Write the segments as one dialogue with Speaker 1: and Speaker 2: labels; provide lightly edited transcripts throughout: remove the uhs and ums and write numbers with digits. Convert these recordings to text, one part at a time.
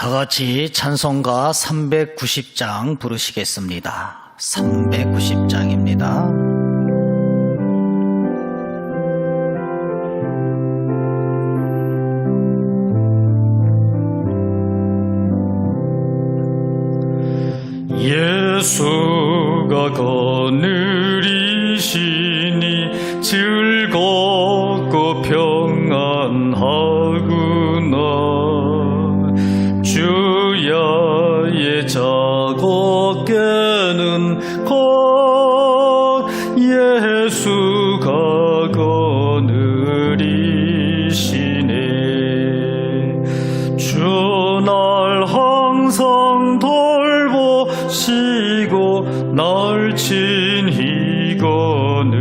Speaker 1: 다 같이 찬송가 390장 부르시겠습니다. 390장입니다.
Speaker 2: 예수가 거느리시니 즐겁고 평안하구나. 주야의 작업께는 곧 예수가 거느리시네. 주날 항상 돌보시고 날 친히 거느리시네.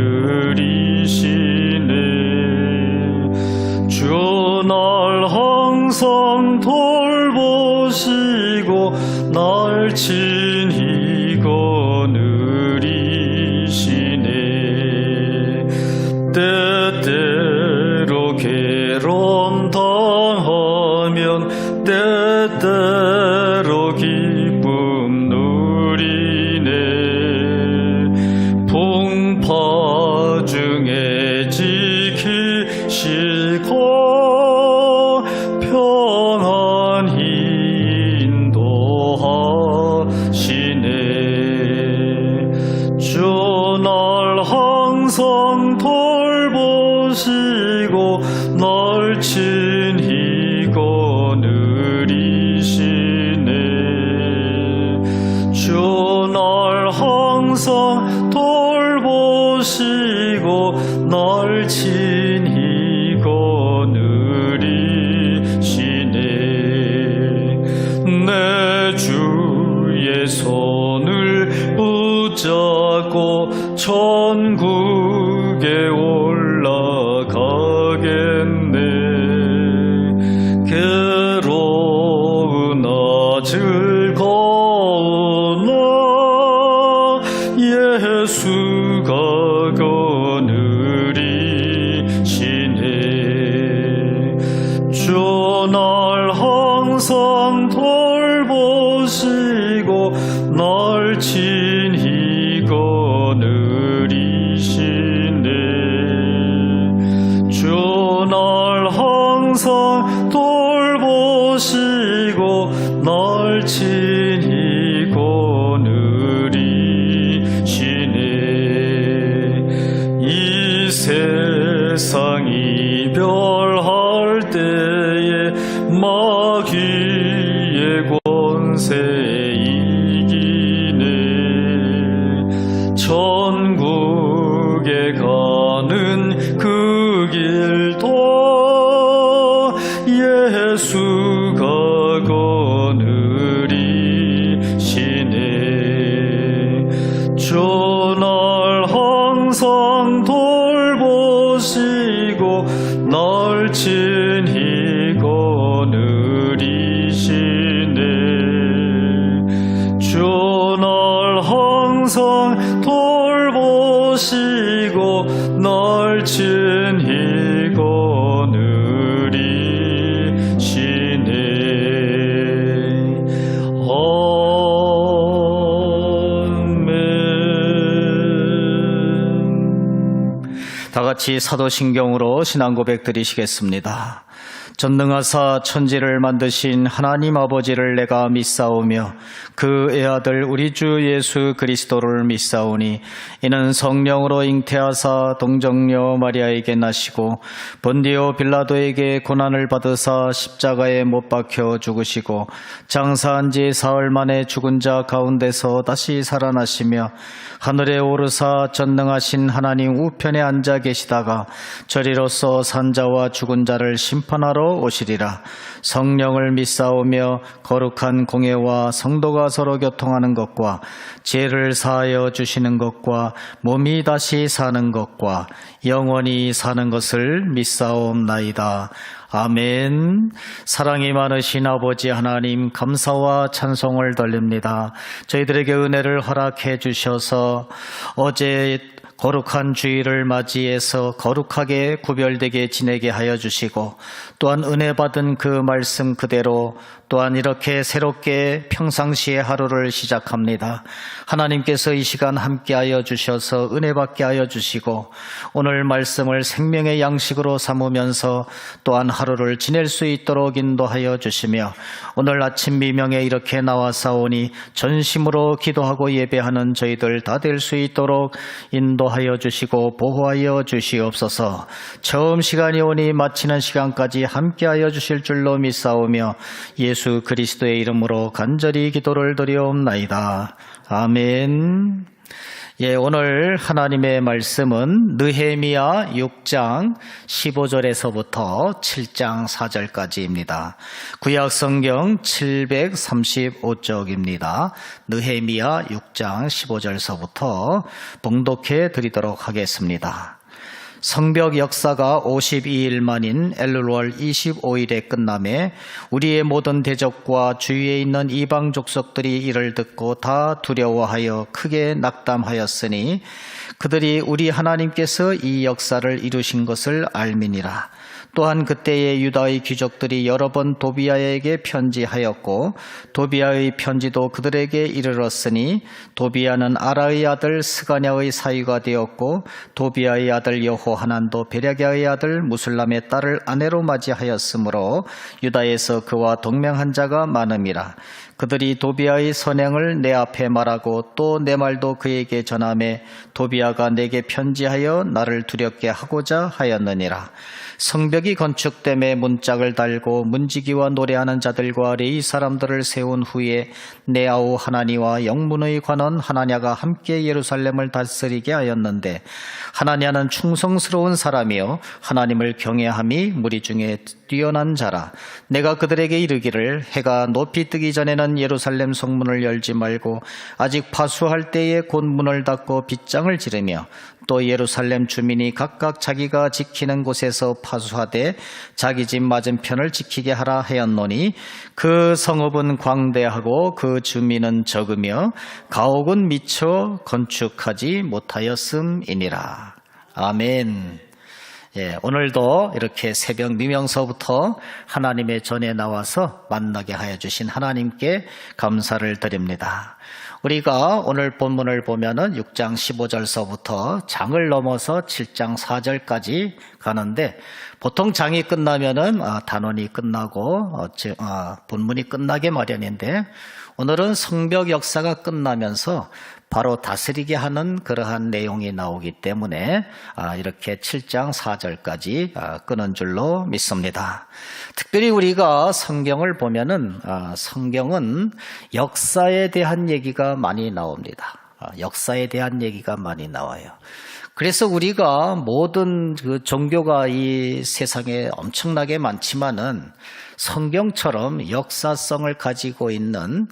Speaker 2: 주날 항상 돌보시고 날 친히 거느리시네. 때때로 괴로움 당하면 때때로 기쁨 누리네. 풍파 중에 지키시고 평안히 인도하시네. 주날 항상 돌보시고 날 친히 거느리시네. 주날 항상 돌보시고 날 친히 거느리시네. 내 주의 손을 붙잡고 천국에 올라가겠네. 괴로우나 즐거우나 예수가 거느리시네. 주날 항상 돌보시고 날 친히 거느리시네. 주날 항상 돌보시고 날 친히 거느리시네. 이 세상 이별할 때에 마귀의 권세 이기네. 천국에 가는 그 길도 예수가 거느리시네. 주날 항상 돌보시고 날 친히 거느리시네. 주날 항상 돌보시고 날 친히 거느리시네.
Speaker 1: 다 같이 사도신경으로 신앙 고백 드리시겠습니다. 전능하사 천지를 만드신 하나님 아버지를 내가 믿사오며 그 애아들 우리 주 예수 그리스도를 믿사오니 이는 성령으로 잉태하사 동정녀 마리아에게 나시고 본디오 빌라도에게 고난을 받으사 십자가에 못 박혀 죽으시고 장사한 지 사흘 만에 죽은 자 가운데서 다시 살아나시며 하늘에 오르사 전능하신 하나님 우편에 앉아 계시다가 저리로서 산 자와 죽은 자를 심판하러 오시리라. 성령을 믿사오며 거룩한 공예와 성도가 서로 교통하는 것과 죄를 사하여 주시는 것과 몸이 다시 사는 것과 영원히 사는 것을 믿사옵나이다. 아멘. 사랑이 많으신 아버지 하나님, 감사와 찬송을 돌립니다. 저희들에게 은혜를 허락해 주셔서 어제 거룩한 주일을 맞이해서 거룩하게 구별되게 지내게 하여 주시고 또한 은혜 받은 그 말씀 그대로 또한 이렇게 새롭게 평상시의 하루를 시작합니다. 하나님께서 이 시간 함께하여 주셔서 은혜 받게 하여 주시고 오늘 말씀을 생명의 양식으로 삼으면서 또한 하루를 지낼 수 있도록 인도하여 주시며 오늘 아침 미명에 이렇게 나와사오니 전심으로 기도하고 예배하는 저희들 다 될 수 있도록 인도하여 주시고 보호하여 주시옵소서. 처음 시간이 오니 마치는 시간까지 함께하여 주실 줄로 믿사오며 예수 그리스도의 이름으로 간절히 기도를 드리옵나이다. 아멘. 예, 오늘 하나님의 말씀은 느헤미야 6장 15절에서부터 7장 4절까지입니다. 구약 성경 735쪽입니다. 느헤미야 6장 15절서부터 봉독해 드리도록 하겠습니다. 성벽 역사가 52일 만인 엘룰월 25일에 끝남에 우리의 모든 대적과 주위에 있는 이방 족속들이 이를 듣고 다 두려워하여 크게 낙담하였으니 그들이 우리 하나님께서 이 역사를 이루신 것을 알미니라. 또한 그때의 유다의 귀족들이 여러 번 도비아에게 편지하였고 도비아의 편지도 그들에게 이르렀으니 도비아는 아라의 아들 스가냐의 사위가 되었고 도비아의 아들 여호하난도 베랴게의 아들 무술람의 딸을 아내로 맞이하였으므로 유다에서 그와 동맹한 자가 많음이라. 그들이 도비아의 선행을 내 앞에 말하고 또 내 말도 그에게 전하매 도비아가 내게 편지하여 나를 두렵게 하고자 하였느니라. 성벽이 건축됨에 문짝을 달고 문지기와 노래하는 자들과 레위 사람들을 세운 후에 내 아우 하나니와 영문의 관원 하나냐가 함께 예루살렘을 다스리게 하였는데 하나냐는 충성스러운 사람이요 하나님을 경외함이 무리 중에 뛰어난 자라. 내가 그들에게 이르기를 해가 높이 뜨기 전에는 예루살렘 성문을 열지 말고 아직 파수할 때에 곧 문을 닫고 빗장을 지르며 또 예루살렘 주민이 각각 자기가 지키는 곳에서 파수하되 자기 집 맞은편을 지키게 하라 하였노니 그 성읍은 광대하고 그 주민은 적으며 가옥은 미처 건축하지 못하였음이니라. 아멘. 예, 오늘도 이렇게 새벽 미명서부터 하나님의 전에 나와서 만나게 하여 주신 하나님께 감사를 드립니다. 우리가 오늘 본문을 보면은 6장 15절서부터 장을 넘어서 7장 4절까지 가는데 보통 장이 끝나면은 단원이 끝나고 본문이 끝나게 마련인데 오늘은 성벽 역사가 끝나면서 바로 다스리게 하는 그러한 내용이 나오기 때문에 이렇게 7장 4절까지 끄는 줄로 믿습니다. 특별히 우리가 성경을 보면은 성경은 역사에 대한 얘기가 많이 나옵니다. 역사에 대한 얘기가 많이 나와요. 그래서 우리가 모든 그 종교가 이 세상에 엄청나게 많지만은 성경처럼 역사성을 가지고 있는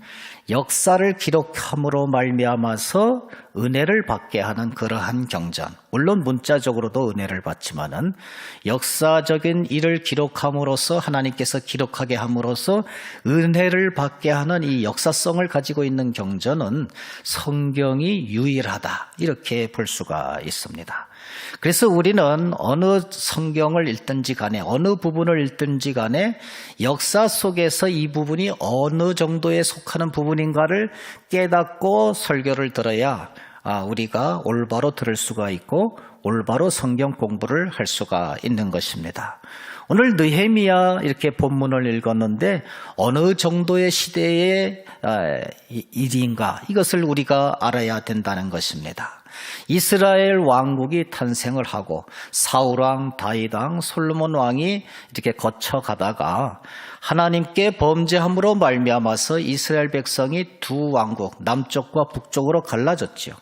Speaker 1: 역사를 기록함으로 말미암아서 은혜를 받게 하는 그러한 경전. 물론 문자적으로도 은혜를 받지만은 역사적인 일을 기록함으로써 하나님께서 기록하게 함으로써 은혜를 받게 하는 이 역사성을 가지고 있는 경전은 성경이 유일하다. 이렇게 볼 수가 있습니다. 그래서 우리는 어느 성경을 읽든지 간에 어느 부분을 읽든지 간에 역사 속에서 이 부분이 어느 정도에 속하는 부분인가를 깨닫고 설교를 들어야 우리가 올바로 들을 수가 있고 올바로 성경 공부를 할 수가 있는 것입니다. 오늘 느헤미야 이렇게 본문을 읽었는데 어느 정도의 시대의 일인가 이것을 우리가 알아야 된다는 것입니다. 이스라엘 왕국이 탄생을 하고 사울왕, 다윗왕, 솔로몬 왕이 이렇게 거쳐가다가 하나님께 범죄함으로 말미암아서 이스라엘 백성이 두 왕국, 남쪽과 북쪽으로 갈라졌죠.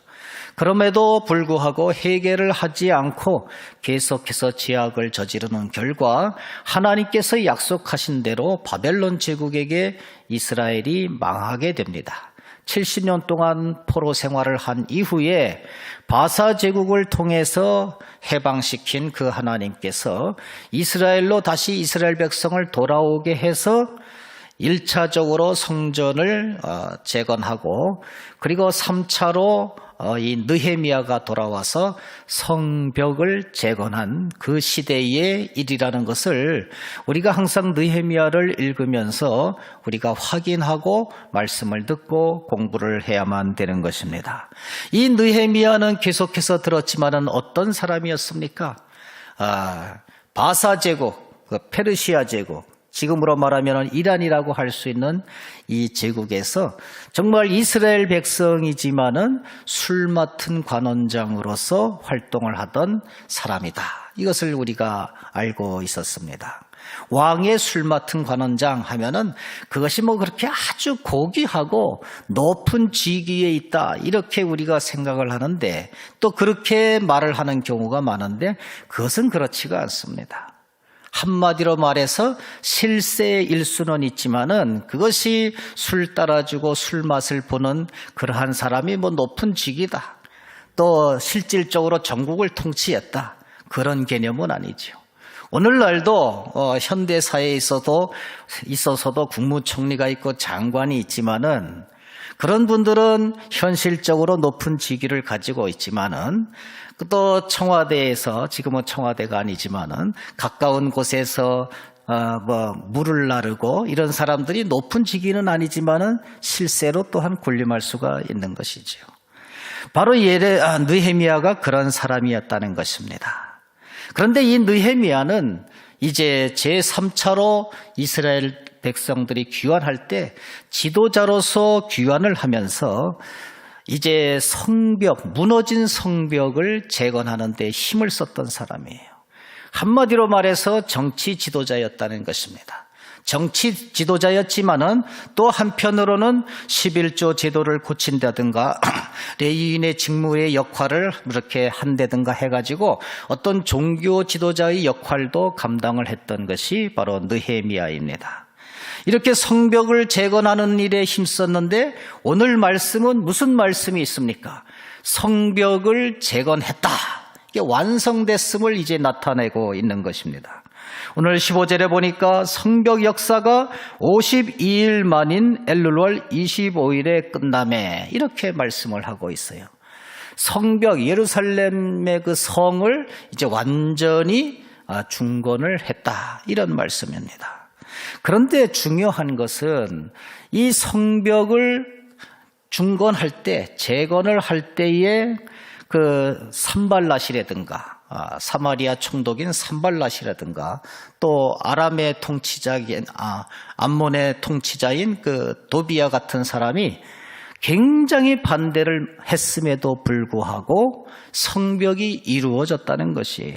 Speaker 1: 그럼에도 불구하고 해결을 하지 않고 계속해서 죄악을 저지르는 결과 하나님께서 약속하신 대로 바벨론 제국에게 이스라엘이 망하게 됩니다. 70년 동안 포로 생활을 한 이후에 바사 제국을 통해서 해방시킨 그 하나님께서 이스라엘로 다시 이스라엘 백성을 돌아오게 해서 1차적으로 성전을 재건하고 그리고 3차로 이 느헤미야가 돌아와서 성벽을 재건한 그 시대의 일이라는 것을 우리가 항상 느헤미야를 읽으면서 우리가 확인하고 말씀을 듣고 공부를 해야만 되는 것입니다. 이 느헤미야는 계속해서 들었지만은 어떤 사람이었습니까? 바사 제국, 페르시아 제국, 지금으로 말하면 이란이라고 할 수 있는 이 제국에서 정말 이스라엘 백성이지만은 술 맡은 관원장으로서 활동을 하던 사람이다. 이것을 우리가 알고 있었습니다. 왕의 술 맡은 관원장 하면은 그것이 뭐 그렇게 아주 고귀하고 높은 직위에 있다. 이렇게 우리가 생각을 하는데 또 그렇게 말을 하는 경우가 많은데 그것은 그렇지가 않습니다. 한마디로 말해서 실세의 일수는 있지만은 그것이 술 따라주고 술 맛을 보는 그러한 사람이 뭐 높은 직이다. 또 실질적으로 전국을 통치했다. 그런 개념은 아니죠. 오늘날도 현대사회에 있어서도 국무총리가 있고 장관이 있지만은 그런 분들은 현실적으로 높은 직위를 가지고 있지만은 또 청와대에서 지금은 청와대가 아니지만은 가까운 곳에서 물을 나르고 이런 사람들이 높은 직위는 아니지만은 실세로 또한 군림할 수가 있는 것이죠. 바로 느헤미야가 그런 사람이었다는 것입니다. 그런데 이 느헤미야는 이제 제3차로 이스라엘 백성들이 귀환할 때 지도자로서 귀환을 하면서 이제 무너진 성벽을 재건하는 데 힘을 썼던 사람이에요. 한마디로 말해서 정치 지도자였다는 것입니다. 정치 지도자였지만은 또 한편으로는 11조 제도를 고친다든가 레위인의 직무의 역할을 이렇게 한다든가 해가지고 어떤 종교 지도자의 역할도 감당을 했던 것이 바로 느헤미야입니다. 이렇게 성벽을 재건하는 일에 힘썼는데 오늘 말씀은 무슨 말씀이 있습니까? 성벽을 재건했다. 이게 완성됐음을 이제 나타내고 있는 것입니다. 오늘 15절에 보니까 성벽 역사가 52일 만인 엘룰월 25일에 끝남에 이렇게 말씀을 하고 있어요. 성벽 예루살렘의 그 성을 이제 완전히 중건을 했다. 이런 말씀입니다. 그런데 중요한 것은 이 성벽을 중건할 때, 재건을 할 때에 그 산발랏이라든가 사마리아 총독인 산발랏이라든가 또 아람의 통치자인 암몬의 통치자인 그 도비야 같은 사람이 굉장히 반대를 했음에도 불구하고 성벽이 이루어졌다는 것이에요.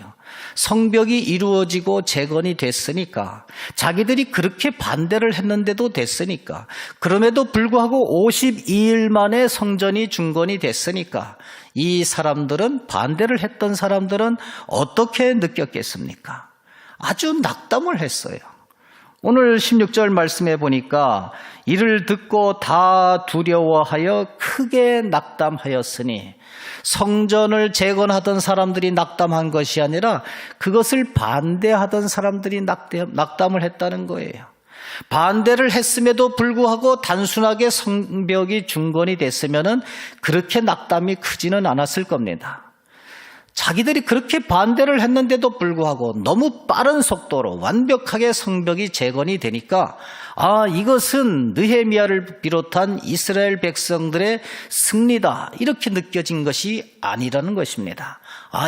Speaker 1: 성벽이 이루어지고 재건이 됐으니까 자기들이 그렇게 반대를 했는데도 됐으니까 그럼에도 불구하고 52일 만에 성전이 중건이 됐으니까 이 사람들은 반대를 했던 사람들은 어떻게 느꼈겠습니까? 아주 낙담을 했어요. 오늘 16절 말씀해 보니까 이를 듣고 다 두려워하여 크게 낙담하였으니 성전을 재건하던 사람들이 낙담한 것이 아니라 그것을 반대하던 사람들이 낙담을 했다는 거예요. 반대를 했음에도 불구하고 단순하게 성벽이 중건이 됐으면은 그렇게 낙담이 크지는 않았을 겁니다. 자기들이 그렇게 반대를 했는데도 불구하고 너무 빠른 속도로 완벽하게 성벽이 재건이 되니까 이것은 느헤미야를 비롯한 이스라엘 백성들의 승리다 이렇게 느껴진 것이 아니라는 것입니다.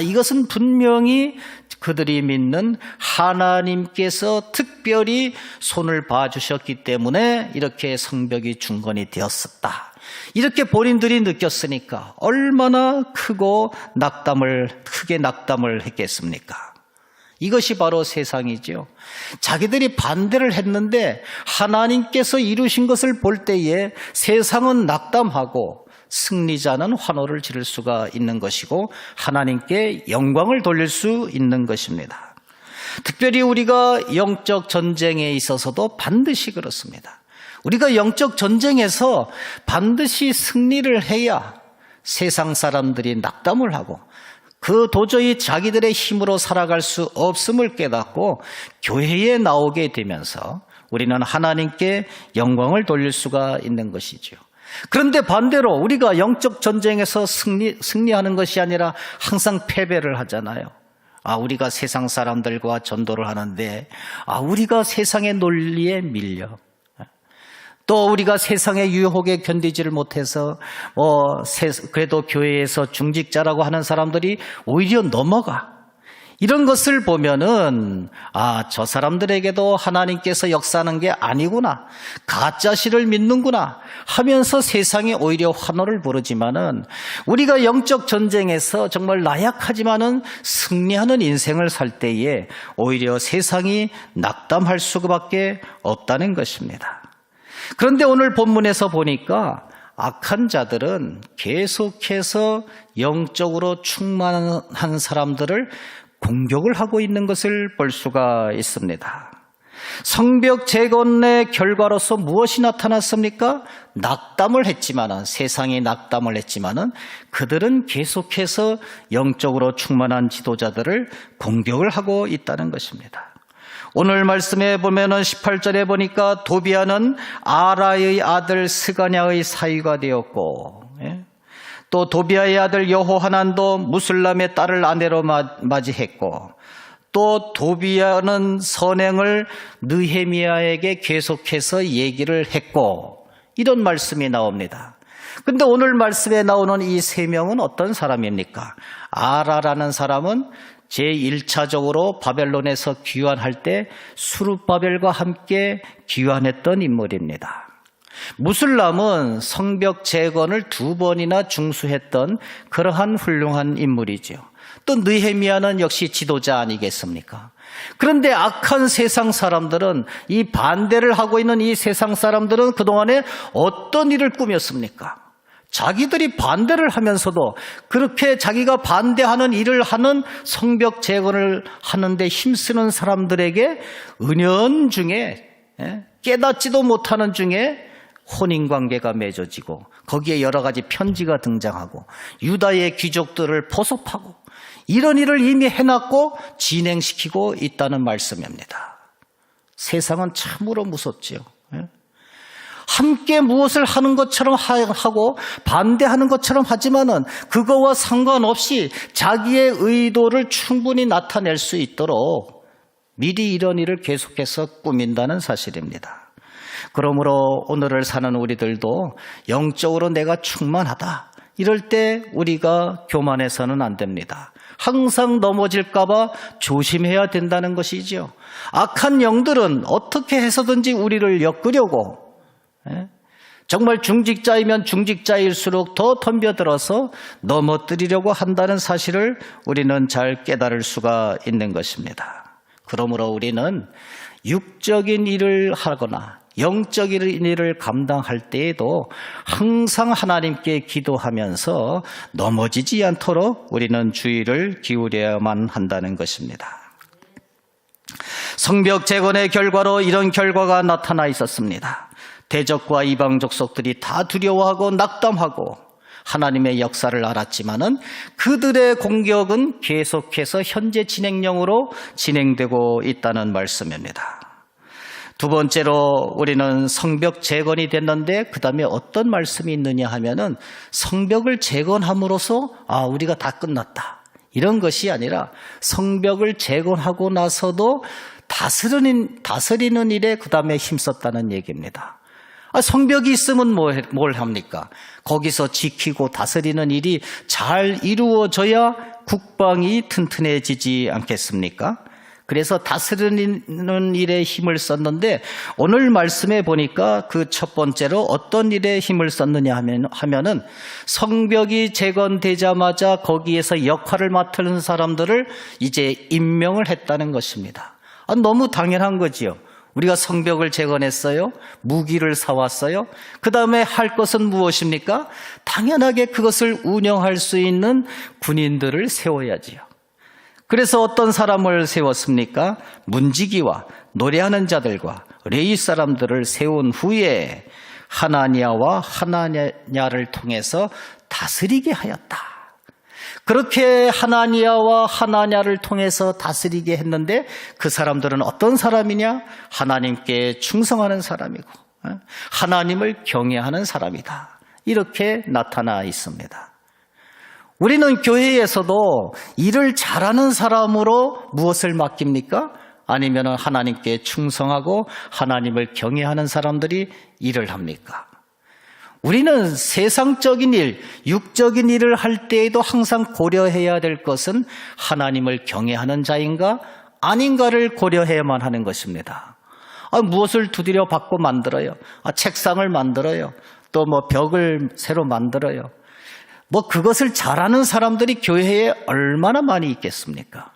Speaker 1: 이것은 분명히 그들이 믿는 하나님께서 특별히 손을 봐주셨기 때문에 이렇게 성벽이 중건이 되었었다. 이렇게 본인들이 느꼈으니까 얼마나 크게 낙담을 했겠습니까? 이것이 바로 세상이죠. 자기들이 반대를 했는데 하나님께서 이루신 것을 볼 때에 세상은 낙담하고 승리자는 환호를 지를 수가 있는 것이고 하나님께 영광을 돌릴 수 있는 것입니다. 특별히 우리가 영적 전쟁에 있어서도 반드시 그렇습니다. 우리가 영적 전쟁에서 반드시 승리를 해야 세상 사람들이 낙담을 하고 그 도저히 자기들의 힘으로 살아갈 수 없음을 깨닫고 교회에 나오게 되면서 우리는 하나님께 영광을 돌릴 수가 있는 것이죠. 그런데 반대로 우리가 영적 전쟁에서 승리하는 것이 아니라 항상 패배를 하잖아요. 우리가 세상 사람들과 전도를 하는데, 우리가 세상의 논리에 밀려. 또 우리가 세상의 유혹에 견디지를 못해서, 그래도 교회에서 중직자라고 하는 사람들이 오히려 넘어가. 이런 것을 보면은, 저 사람들에게도 하나님께서 역사하는 게 아니구나. 가짜시를 믿는구나. 하면서 세상이 오히려 환호를 부르지만은, 우리가 영적 전쟁에서 정말 나약하지만은 승리하는 인생을 살 때에 오히려 세상이 낙담할 수밖에 없다는 것입니다. 그런데 오늘 본문에서 보니까 악한 자들은 계속해서 영적으로 충만한 사람들을 공격을 하고 있는 것을 볼 수가 있습니다. 성벽 재건의 결과로서 무엇이 나타났습니까? 낙담을 했지만은, 세상이 낙담을 했지만은 그들은 계속해서 영적으로 충만한 지도자들을 공격을 하고 있다는 것입니다. 오늘 말씀에 보면은 18절에 보니까 도비아는 아라의 아들 스가냐의 사위가 되었고, 또 도비아의 아들 여호하난도 무슬람의 딸을 아내로 맞이했고, 또 도비아는 선행을 느헤미야에게 계속해서 얘기를 했고, 이런 말씀이 나옵니다. 근데 오늘 말씀에 나오는 이 세 명은 어떤 사람입니까? 아라라는 사람은 제1차적으로 바벨론에서 귀환할 때 수룹바벨과 함께 귀환했던 인물입니다. 무슬람은 성벽 재건을 2번이나 중수했던 그러한 훌륭한 인물이죠. 또 느헤미야는 역시 지도자 아니겠습니까? 그런데 악한 세상 사람들은, 이 반대를 하고 있는 이 세상 사람들은 그동안에 어떤 일을 꾸몄습니까? 자기들이 반대를 하면서도 그렇게 자기가 반대하는 일을 하는 성벽 재건을 하는데 힘쓰는 사람들에게 은연중에, 깨닫지도 못하는 중에 혼인관계가 맺어지고, 거기에 여러 가지 편지가 등장하고, 유다의 귀족들을 포섭하고, 이런 일을 이미 해놨고 진행시키고 있다는 말씀입니다. 세상은 참으로 무섭지요. 함께 무엇을 하는 것처럼 하고 반대하는 것처럼 하지만은 그거와 상관없이 자기의 의도를 충분히 나타낼 수 있도록 미리 이런 일을 계속해서 꾸민다는 사실입니다. 그러므로 오늘을 사는 우리들도 영적으로 내가 충만하다, 이럴 때 우리가 교만해서는 안 됩니다. 항상 넘어질까 봐 조심해야 된다는 것이죠. 악한 영들은 어떻게 해서든지 우리를 엮으려고, 정말 중직자이면 중직자일수록 더 덤벼들어서 넘어뜨리려고 한다는 사실을 우리는 잘 깨달을 수가 있는 것입니다. 그러므로 우리는 육적인 일을 하거나 영적인 일을 감당할 때에도 항상 하나님께 기도하면서 넘어지지 않도록 우리는 주의를 기울여야만 한다는 것입니다. 성벽 재건의 결과로 이런 결과가 나타나 있었습니다. 대적과 이방 족속들이 다 두려워하고 낙담하고 하나님의 역사를 알았지만은 그들의 공격은 계속해서 현재 진행형으로 진행되고 있다는 말씀입니다. 두 번째로 우리는 성벽 재건이 됐는데 그 다음에 어떤 말씀이 있느냐 하면은 성벽을 재건함으로써 우리가 다 끝났다, 이런 것이 아니라 성벽을 재건하고 나서도 다스리는 일에 그 다음에 힘썼다는 얘기입니다. 성벽이 있으면 뭘 합니까? 거기서 지키고 다스리는 일이 잘 이루어져야 국방이 튼튼해지지 않겠습니까? 그래서 다스리는 일에 힘을 썼는데 오늘 말씀에 보니까 그 첫 번째로 어떤 일에 힘을 썼느냐 하면은 성벽이 재건되자마자 거기에서 역할을 맡는 사람들을 이제 임명을 했다는 것입니다. 너무 당연한 거지요. 우리가 성벽을 재건했어요. 무기를 사왔어요. 그 다음에 할 것은 무엇입니까? 당연하게 그것을 운영할 수 있는 군인들을 세워야지요. 그래서 어떤 사람을 세웠습니까? 문지기와 노래하는 자들과 레위 사람들을 세운 후에 하나니아와 하나냐를 통해서 다스리게 하였다. 그렇게 하나니아와 하나냐를 통해서 다스리게 했는데 그 사람들은 어떤 사람이냐? 하나님께 충성하는 사람이고 하나님을 경외하는 사람이다. 이렇게 나타나 있습니다. 우리는 교회에서도 일을 잘하는 사람으로 무엇을 맡깁니까? 아니면 하나님께 충성하고 하나님을 경외하는 사람들이 일을 합니까? 우리는 세상적인 일, 육적인 일을 할 때에도 항상 고려해야 될 것은 하나님을 경외하는 자인가 아닌가를 고려해야만 하는 것입니다. 무엇을 두드려 받고 만들어요? 책상을 만들어요. 또 벽을 새로 만들어요. 그것을 잘하는 사람들이 교회에 얼마나 많이 있겠습니까?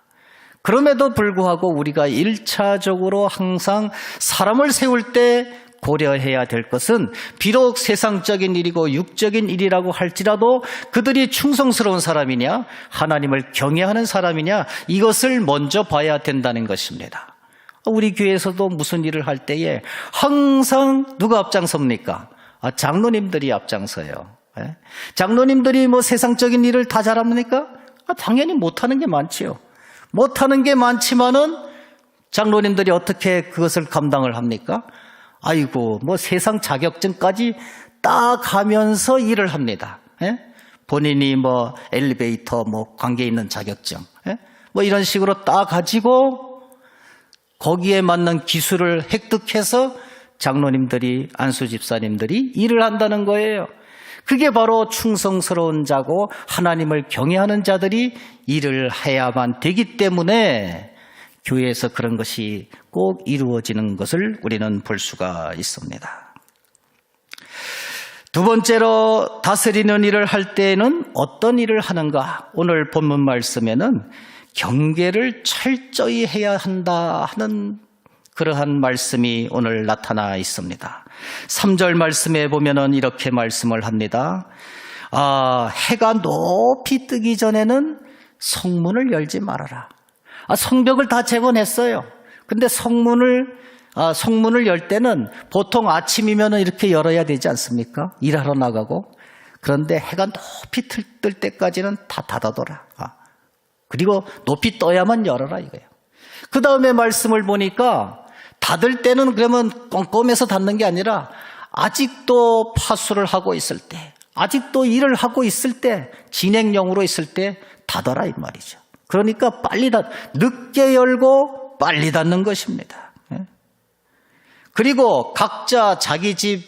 Speaker 1: 그럼에도 불구하고 우리가 1차적으로 항상 사람을 세울 때 고려해야 될 것은 비록 세상적인 일이고 육적인 일이라고 할지라도 그들이 충성스러운 사람이냐 하나님을 경외하는 사람이냐 이것을 먼저 봐야 된다는 것입니다. 우리 교회에서도 무슨 일을 할 때에 항상 누가 앞장섭니까? 장로님들이 앞장서요. 장로님들이 세상적인 일을 다 잘합니까? 당연히 못하는 게 많지요. 못하는 게 많지만은 장로님들이 어떻게 그것을 감당을 합니까? 세상 자격증까지 따가면서 일을 합니다. 본인이 엘리베이터 관계 있는 자격증 이런 식으로 따가지고 거기에 맞는 기술을 획득해서 장로님들이 안수 집사님들이 일을 한다는 거예요. 그게 바로 충성스러운 자고 하나님을 경외하는 자들이 일을 해야만 되기 때문에 교회에서 그런 것이 꼭 이루어지는 것을 우리는 볼 수가 있습니다. 두 번째로 다스리는 일을 할 때에는 어떤 일을 하는가? 오늘 본문 말씀에는 경계를 철저히 해야 한다 하는 그러한 말씀이 오늘 나타나 있습니다. 3절 말씀에 보면은 이렇게 말씀을 합니다. 해가 높이 뜨기 전에는 성문을 열지 말아라. 성벽을 다 재건했어요. 근데 성문을 열 때는 보통 아침이면 이렇게 열어야 되지 않습니까? 일하러 나가고. 그런데 해가 높이 뜰 때까지는 다 닫아둬라. 그리고 높이 떠야만 열어라 이거예요. 그 다음에 말씀을 보니까 닫을 때는 그러면 꼼꼼해서 닫는 게 아니라 아직도 파수를 하고 있을 때, 아직도 일을 하고 있을 때, 진행형으로 있을 때 닫아라 이 말이죠. 그러니까 늦게 열고 빨리 닫는 것입니다. 그리고 각자 자기 집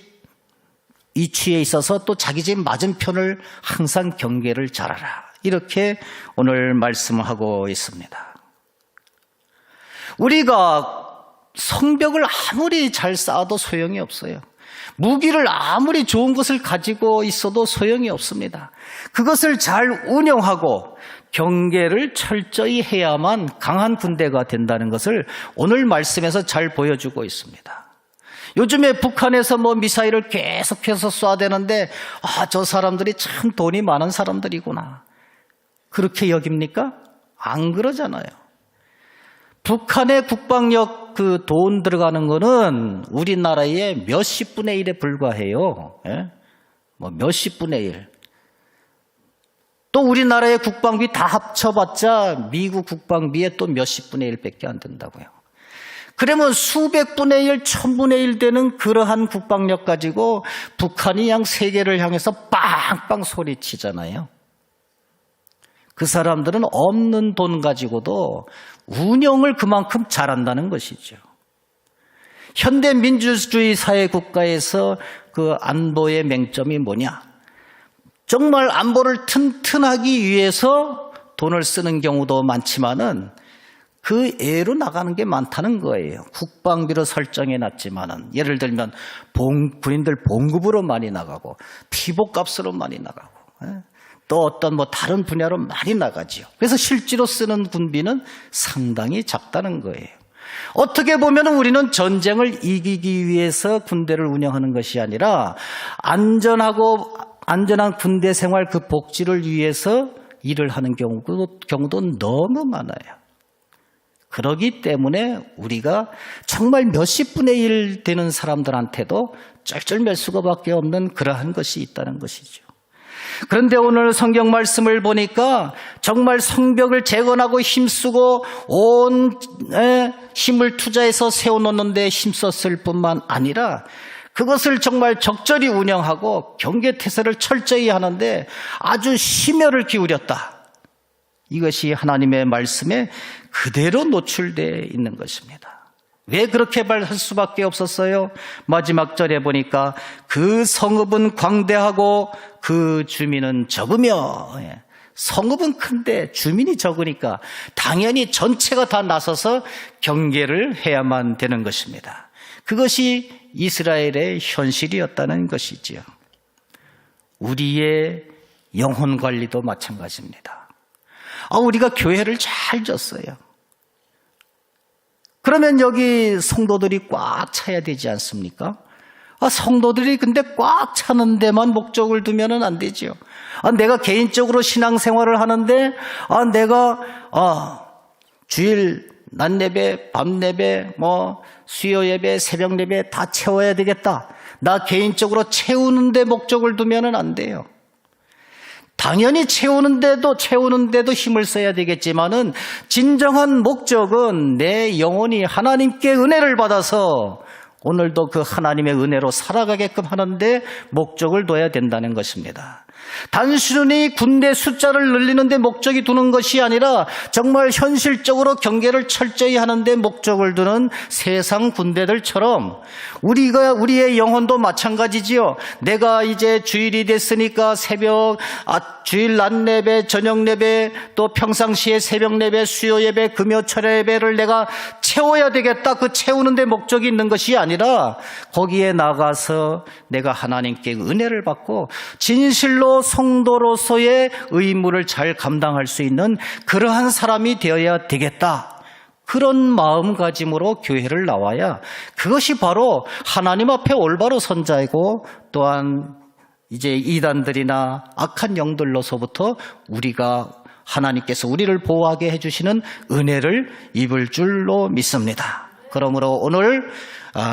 Speaker 1: 위치에 있어서 또 자기 집 맞은편을 항상 경계를 잘하라. 이렇게 오늘 말씀하고 있습니다. 우리가 성벽을 아무리 잘 쌓아도 소용이 없어요. 무기를 아무리 좋은 것을 가지고 있어도 소용이 없습니다. 그것을 잘 운영하고 경계를 철저히 해야만 강한 군대가 된다는 것을 오늘 말씀에서 잘 보여주고 있습니다. 요즘에 북한에서 미사일을 계속해서 쏴대는데 저 사람들이 참 돈이 많은 사람들이구나. 그렇게 여깁니까? 안 그러잖아요. 북한의 국방력 그 돈 들어가는 거는 우리나라의 몇십 분의 1에 불과해요. 몇십 분의 1. 또 우리나라의 국방비 다 합쳐봤자 미국 국방비에 또 몇십 분의 1밖에 안 된다고요. 그러면 수백 분의 1, 천분의 1 되는 그러한 국방력 가지고 북한이 양 세계를 향해서 빵빵 소리치잖아요. 그 사람들은 없는 돈 가지고도 운영을 그만큼 잘한다는 것이죠. 현대 민주주의 사회 국가에서 그 안보의 맹점이 뭐냐? 정말 안보를 튼튼하기 위해서 돈을 쓰는 경우도 많지만은 그 애로 나가는 게 많다는 거예요. 국방비로 설정해 놨지만은 예를 들면 군인들 봉급으로 많이 나가고 피복값으로 많이 나가고 또 어떤 다른 분야로 많이 나가지요. 그래서 실제로 쓰는 군비는 상당히 작다는 거예요. 어떻게 보면 우리는 전쟁을 이기기 위해서 군대를 운영하는 것이 아니라 안전한 군대 생활 그 복지를 위해서 일을 하는 경우도 너무 많아요. 그렇기 때문에 우리가 정말 몇십 분의 1 되는 사람들한테도 쩔쩔맬 수밖에 없는 그러한 것이 있다는 것이죠. 그런데 오늘 성경 말씀을 보니까 정말 성벽을 재건하고 힘쓰고 온 힘을 투자해서 세워놓는 데 힘썼을 뿐만 아니라 그것을 정말 적절히 운영하고 경계태세를 철저히 하는데 아주 심혈을 기울였다. 이것이 하나님의 말씀에 그대로 노출되어 있는 것입니다. 왜 그렇게 할 수밖에 없었어요? 마지막 절에 보니까 그 성읍은 광대하고 그 주민은 적으며, 성읍은 큰데 주민이 적으니까 당연히 전체가 다 나서서 경계를 해야만 되는 것입니다. 그것이 이스라엘의 현실이었다는 것이지요. 우리의 영혼 관리도 마찬가지입니다. 우리가 교회를 잘 졌어요. 그러면 여기 성도들이 꽉 차야 되지 않습니까? 성도들이 근데 꽉 차는 데만 목적을 두면은 안 되지요. 내가 개인적으로 신앙생활을 하는데 내가 주일 낮 예배, 밤 예배, 수요 예배, 새벽 예배 다 채워야 되겠다. 나 개인적으로 채우는데 목적을 두면은 안 돼요. 당연히 채우는데도 힘을 써야 되겠지만은 진정한 목적은 내 영혼이 하나님께 은혜를 받아서 오늘도 그 하나님의 은혜로 살아가게끔 하는데 목적을 둬야 된다는 것입니다. 단순히 군대 숫자를 늘리는데 목적이 두는 것이 아니라 정말 현실적으로 경계를 철저히 하는데 목적을 두는 세상 군대들처럼 우리의 영혼도 마찬가지지요. 내가 이제 주일이 됐으니까 주일 낮 예배, 저녁 예배, 또 평상시에 새벽 예배, 수요 예배, 금요 철야 예배를 내가 채워야 되겠다. 그 채우는데 목적이 있는 것이 아니라 거기에 나가서 내가 하나님께 은혜를 받고 진실로 성도로서의 의무를 잘 감당할 수 있는 그러한 사람이 되어야 되겠다. 그런 마음가짐으로 교회를 나와야 그것이 바로 하나님 앞에 올바로 선 자이고 또한 이제 이단들이나 악한 영들로서부터 우리가 하나님께서 우리를 보호하게 해주시는 은혜를 입을 줄로 믿습니다. 그러므로 오늘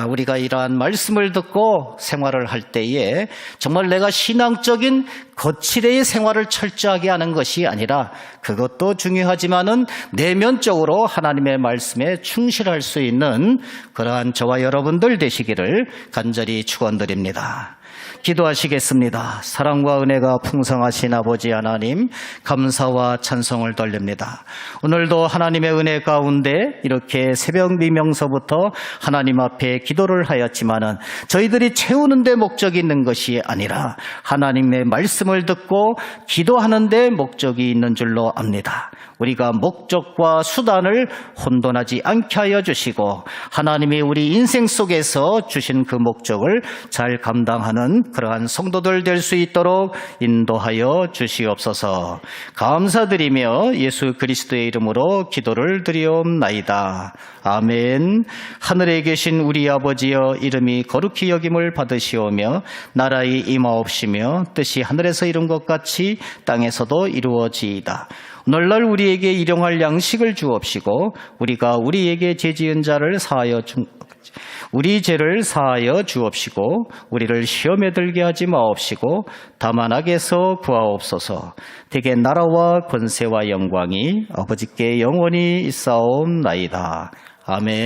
Speaker 1: 우리가 이러한 말씀을 듣고 생활을 할 때에 정말 내가 신앙적인 거칠의 생활을 철저하게 하는 것이 아니라 그것도 중요하지만은 내면적으로 하나님의 말씀에 충실할 수 있는 그러한 저와 여러분들 되시기를 간절히 축원드립니다. 기도하시겠습니다. 사랑과 은혜가 풍성하신 아버지 하나님, 감사와 찬송을 돌립니다. 오늘도 하나님의 은혜 가운데 이렇게 새벽 미명서부터 하나님 앞에 기도를 하였지만은 저희들이 채우는 데 목적이 있는 것이 아니라 하나님의 말씀을 듣고 기도하는 데 목적이 있는 줄로 압니다. 우리가 목적과 수단을 혼돈하지 않게 하여 주시고 하나님이 우리 인생 속에서 주신 그 목적을 잘 감당하는 그러한 성도들 될 수 있도록 인도하여 주시옵소서. 감사드리며 예수 그리스도의 이름으로 기도를 드리옵나이다. 아멘. 하늘에 계신 우리 아버지여, 이름이 거룩히 여김을 받으시오며 나라의 임하옵시며 뜻이 하늘에서 이룬 것 같이 땅에서도 이루어지이다. 오늘날 우리에게 일용할 양식을 주옵시고 우리가 우리에게 죄지은 자를 우리 죄를 사하여 주옵시고 우리를 시험에 들게 하지 마옵시고 다만 악에서 구하옵소서. 대개 나라와 권세와 영광이 아버지께 영원히 있사옵나이다. 아멘.